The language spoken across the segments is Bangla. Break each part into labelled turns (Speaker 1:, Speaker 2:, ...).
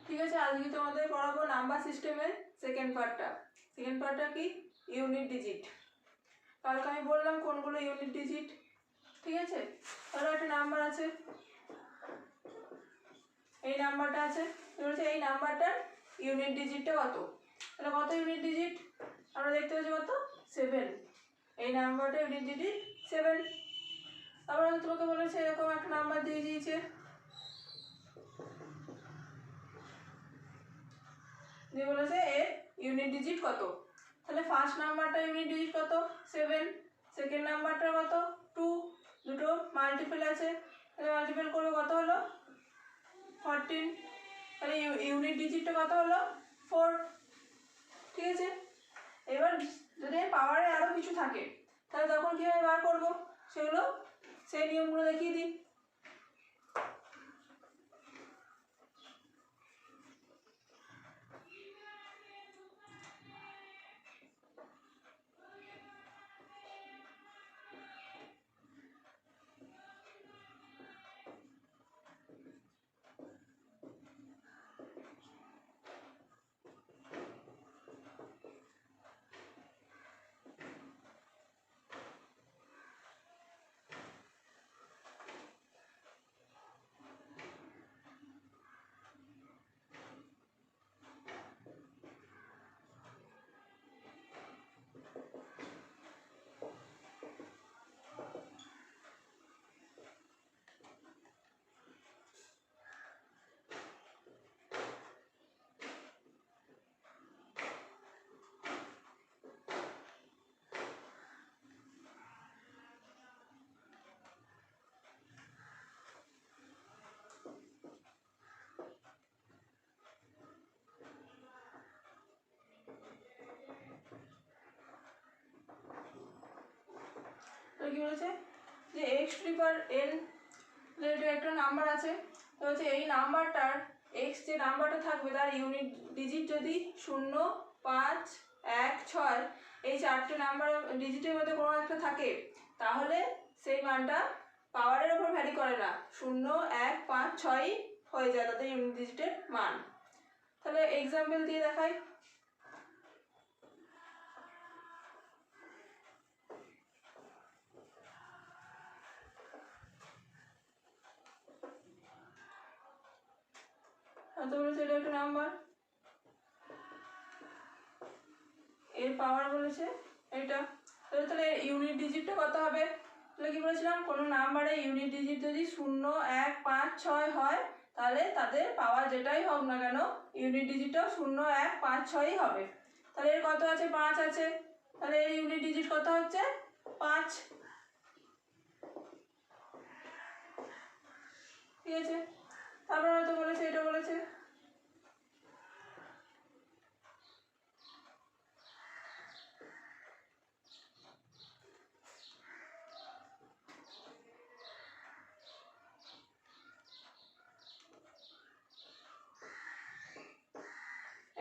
Speaker 1: ঠিক আছে, আজকে তোমাদের পড়াবো নাম্বার সিস্টেমের সেকেন্ড পার্টটা। সেকেন্ড পার্টটা কি? Unit digit. কালকে আমি বললাম কোনগুলো ইউনিট ডিজিট। ঠিক আছে, ধরো একটা নাম্বার আছে, এই নাম্বারটা আছে, বলছে এই নাম্বারটার ইউনিট ডিজিটটা কত। তাহলে কত ইউনিট ডিজিট? আমরা দেখতে পাচ্ছি কত? 7। এই নাম্বারটা ইউনিট ডিজিট 7। তারপরে তোমাকে বলেছে এরকম একটা নাম্বার দিয়ে দিয়েছে, দিয়ে বলেছে এর ইউনিট ডিজিট কত। তাহলে ফার্স্ট নাম্বারটা ইউনিট ডিজিট কত? 7। সেকেন্ড নাম্বারটা কত? 2। দুটো মাল্টিপল আছে, তাহলে মাল্টিপল করলে কত হলো? 14। তাহলে ইউনিট ডিজিটটা কত হলো? 4। ঠিক আছে, এবার যদি পাওয়ারে আরও কিছু থাকে তাহলে তখন কীভাবে বার করবো সেগুলো, সেই নিয়মগুলো দেখিয়ে দিই। কি বলেছে যে x to the power n related একটা নাম্বার আছে, তো হচ্ছে এই নাম্বারটার x যে নাম্বারটা থাকবে তার ইউনিট ডিজিট যদি 0, 5, 1, 6 এই চারটে নাম্বার ডিজিটের মধ্যে কোনো একটা থাকে তাহলে সেই মানটা পাওয়ারের উপর ভ্যারি করে না, 0, 1, 5, 6 হয়ে যায় তাদের ইউনিট ডিজিটের মান। তাহলে এক্সাম্পল দিয়ে দেখাই। তো বলেছে এটা একটা নাম্বার, এর পাওয়ার বলেছে এটা, তাহলে ইউনিট ডিজিটটা কত হবে? তাহলে কি বলেছিলাম, কোনো নাম্বারে ইউনিট ডিজিট যদি 0, 1, 5, 6 হয় তাহলে তাদের পাওয়ার যেটাই হোক না কেন ইউনিট ডিজিটটাও 0, 1, 5, 6ই হবে। তাহলে এর কত আছে? 5 আছে, তাহলে এর ইউনিট ডিজিট কত হচ্ছে? 5। ঠিক আছে, তারপর হয়তো বলেছে এটা বলেছে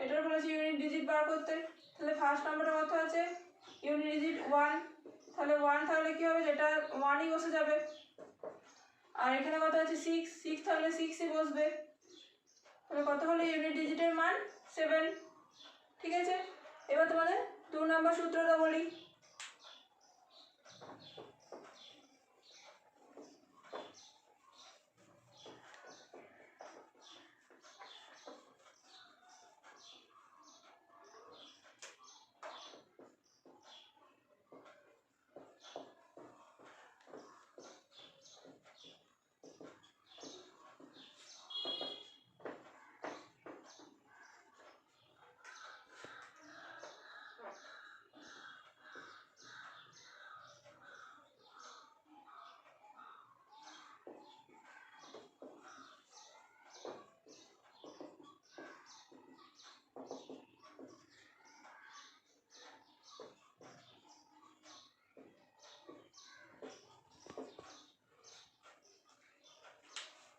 Speaker 1: এটার বলেছে ইউনিট ডিজিট বার করতে। তাহলে ফার্স্ট নাম্বারটা কত আছে? Unit digit 1। তাহলে 1 থাকলে কি হবে, যেটা 1ই বসে যাবে। আর এখানে কত আছে? 6। 6 থাকলে 6ই বসবে। তাহলে কত হলো ইউনিট ডিজিটের মান? 7। ঠিক আছে, এবার তোমাদের 2 নাম্বার সূত্রটা বলি।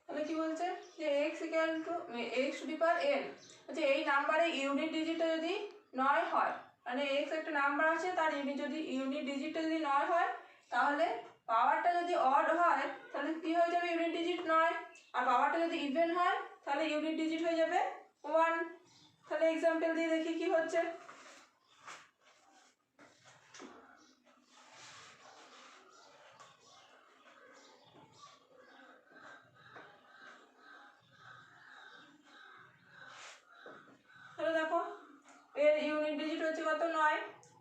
Speaker 1: তাহলে কি বলছে যে x equal to x to the power n, আচ্ছা এই নাম্বারে ইউনিট ডিজিটটা যদি 9 হয়, মানে x একটা নাম্বার আছে তার ইউনিট ডিজিটটা যদি 9 হয় তাহলে পাওয়ারটা যদি অড হয় তাহলে কি হয়ে যাবে ইউনিট ডিজিট 9, আর পাওয়ারটা যদি ইভেন হয় তাহলে ইউনিট ডিজিট হয়ে যাবে 1। তাহলে এক্সাম্পল দিয়ে দেখি কি হচ্ছে। তাহলে দেখো এর ইউনিট ডিজিট হচ্ছে কত 9,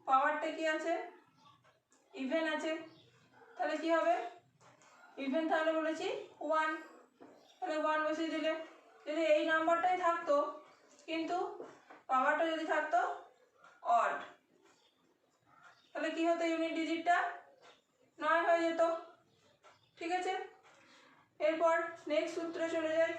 Speaker 1: পাওয়ারটা কি আছে ইভেন আছে, তাহলে কি হবে ইভেন তাহলে বলেছি 1, তাহলে 1 বসিয়ে দিলে। যদি এই নাম্বারটাই থাকতো কিন্তু পাওয়ারটা যদি থাকতো অড তাহলে কি হতো ইউনিট ডিজিটটা 9 হয়ে যেত। ঠিক আছে, এরপর নেক্সট সূত্রে চলে যাই।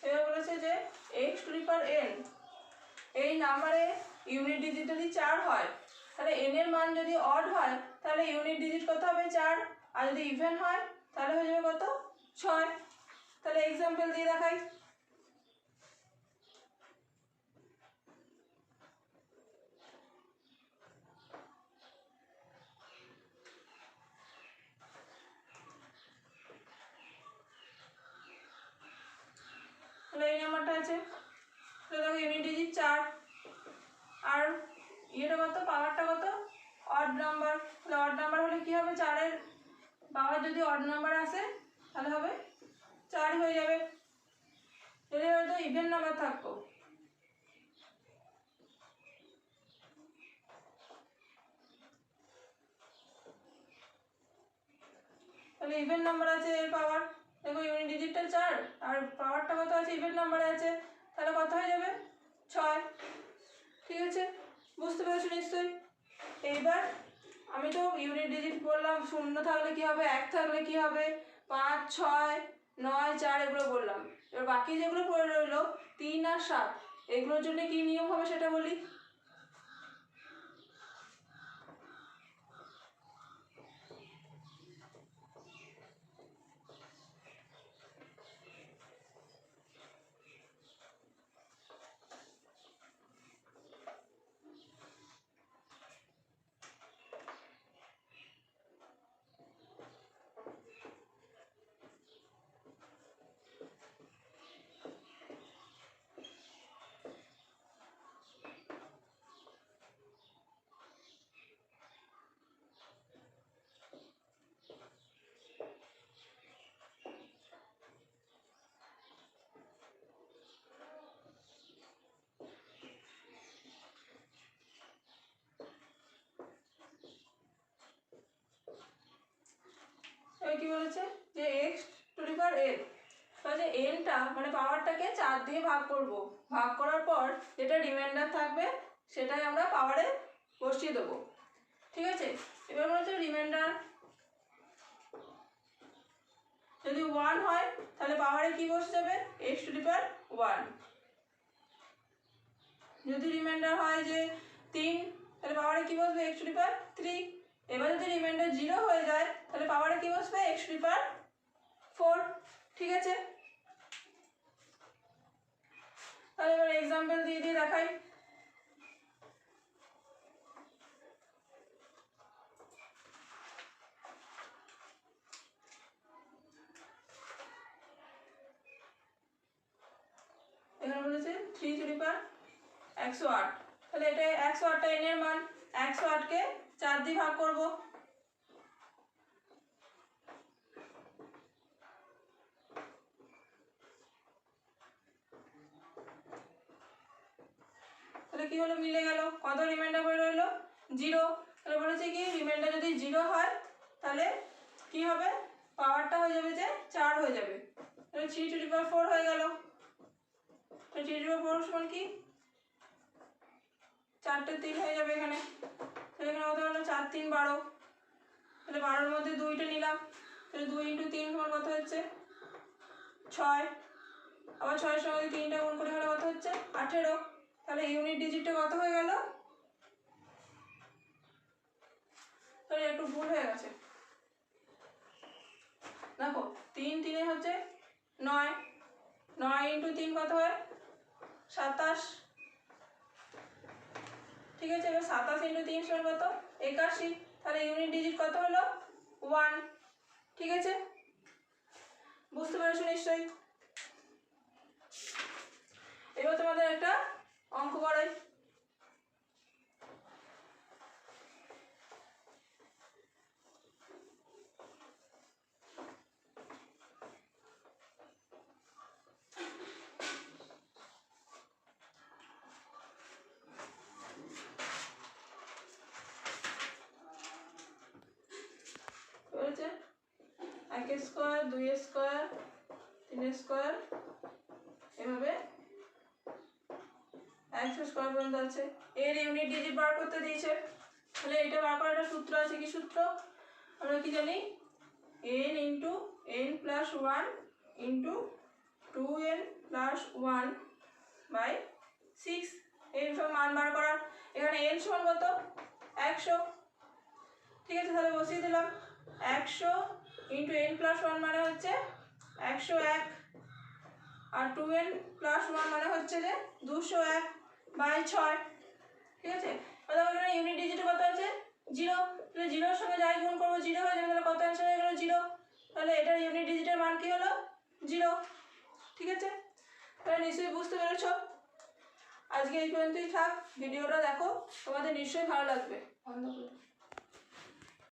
Speaker 1: এবার বলেছে যে x to the power n এই নাম্বারে ইউনিট ডিজিট যদি 4 হয় তাহলে n এর মান যদি অড হয় তাহলে ইউনিট ডিজিট কত হবে 4, আর যদি ইভেন হয় তাহলে হয়ে যাবে কত 6। তাহলে এক্সাম্পল দিয়ে দেখাই। তাহলে এই নাম্বারটা আছে, তাহলে দেখো ইউনিট ডিজিট 4 আর ইয়েটা কত পাওয়ারটা কত অড নাম্বার। তাহলে অড নাম্বার হলে কি হবে 4 এর পাওয়ার যদি অড নাম্বার আসে তাহলে হবে 4 হয়ে যাবে। যদি হয়তো ইভেন নাম্বার থাকতো তাহলে ইভেন নাম্বার আছে এর পাওয়ার, দেখো ইউনিট ডিজিটটা 4 আর পাওয়ারটা কত আছে ইভেন নাম্বারে আছে, তাহলে কত হয়ে যাবে 6। ঠিক আছে, বুঝতে পেরেছো নিশ্চয়ই। এইবার আমি তো ইউনিট ডিজিট বললাম, 0 থাকলে কি হবে 1 থাকলে কি হবে 5 6 9 4 এগুলো বললাম। এবার বাকি যেগুলো পড়ে রইলো 3 আর 7 এগুলোর জন্য কি নিয়ম হবে সেটা বলি। এবার কি বলেছে যে x to the power n, তাহলে nটা মানে পাওয়ারটাকে 4 দিয়ে ভাগ করব, ভাগ করার পর যেটা রিমাইন্ডার থাকবে সেটাই আমরা পাওয়ারে বসিয়ে দেবো। ঠিক আছে, এবার বলেছে রিমাইন্ডার যদি 1 হয় তাহলে পাওয়ারে কি বসে যাবে x টু দি পাওয়ার 1। যদি রিমাইন্ডার হয় যে 3 তাহলে পাওয়ারে কি বসবে x টু দি পাওয়ার 3। এবার যদি রিমাইন্ডার 0 হয়ে যায় তাহলে পাওয়ারে কি বসবে x টু দি পাওয়ার 4। ঠিক আছে, তাহলে এবার এক্সাম্পল দিয়ে দিয়ে দেখাই। এখানে বলেছে 3 টু দি পাওয়ার 108, তাহলে এটা 108টা n এর মান, 108 কে 4 দিয়ে ভাগ করব। তাহলে কি হলো মিলে গেল, কত রিমাইন্ডার হয়ে রইলো 0। তাহলে বলেছে কি রিমাইন্ডার যদি 0 হয় তাহলে কি হবে পাওয়ারটা হয়ে যাবে যে 4 হয়ে যাবে। তাহলে 3 টু দি পাওয়ার 4 হয়ে গেল। 3 টু দি পাওয়ার 4 সমান কি 4টে 3 হয়ে যাবে এখানে। তাহলে এখানে কত হলো 4 3 12, তাহলে 12-এর মধ্যে 2টা নিলাম, তাহলে 2 × 3 সমান কত হচ্ছে 6। আবার 6 এর সঙ্গে 3টা গুণ করে হলে কত হচ্ছে 18। তাহলে ইউনিট ডিজিটটা কত হয়ে গেল, সরি একটু ভুল হয়ে গেছে, দেখো 3 3 হচ্ছে 9, 9 ইন্টু 3 কত হয় 27। ঠিক আছে, এবার 27 ইন্টু 3 সমান কত 81। তাহলে ইউনিট ডিজিট কত হলো 1। ঠিক আছে, বুঝতে পেরেছো নিশ্চয়ই। এবার তোমাদের একটা অঙ্ক করাই। হয়েছে 1 স্কোয়ার 2 স্কোয়ার 3 স্কোয়ার এভাবে 100 স্কোয়ার পর্যন্ত আছে। এর ইউনিট ডিজিট বার করতে দিয়েছে, তাহলে এটা বার করার একটা সূত্র আছে। কি সূত্র আমরা কি জানি, n into n plus 1 into 2n plus 1 by 6। এই সব মান বার করার। এখানে n সমান কত 100। ঠিক আছে, তাহলে বসিয়ে দিলাম 100 ইন্টু n প্লাস 1 মানে হচ্ছে 101, আর 2n প্লাস 1 মানে হচ্ছে যে 201 বাই 6। ঠিক আছে, তাহলে এখানে ইউনিট ডিজিট কত আছে 0। তাহলে 0 এর সঙ্গে যাই গুণ করব 0 হয়ে যাবে, তাহলে কত অ্যান্সার হয়ে গেল 0। তাহলে এটার ইউনিট ডিজিটের মান কি হলো 0। ঠিক আছে, তাহলে নিশ্চয়ই বুঝতে পেরেছো। আজকে এই পর্যন্তই থাক, ভিডিওটা দেখো, তোমাদের নিশ্চয়ই ভালো লাগবে। বন্ধ করে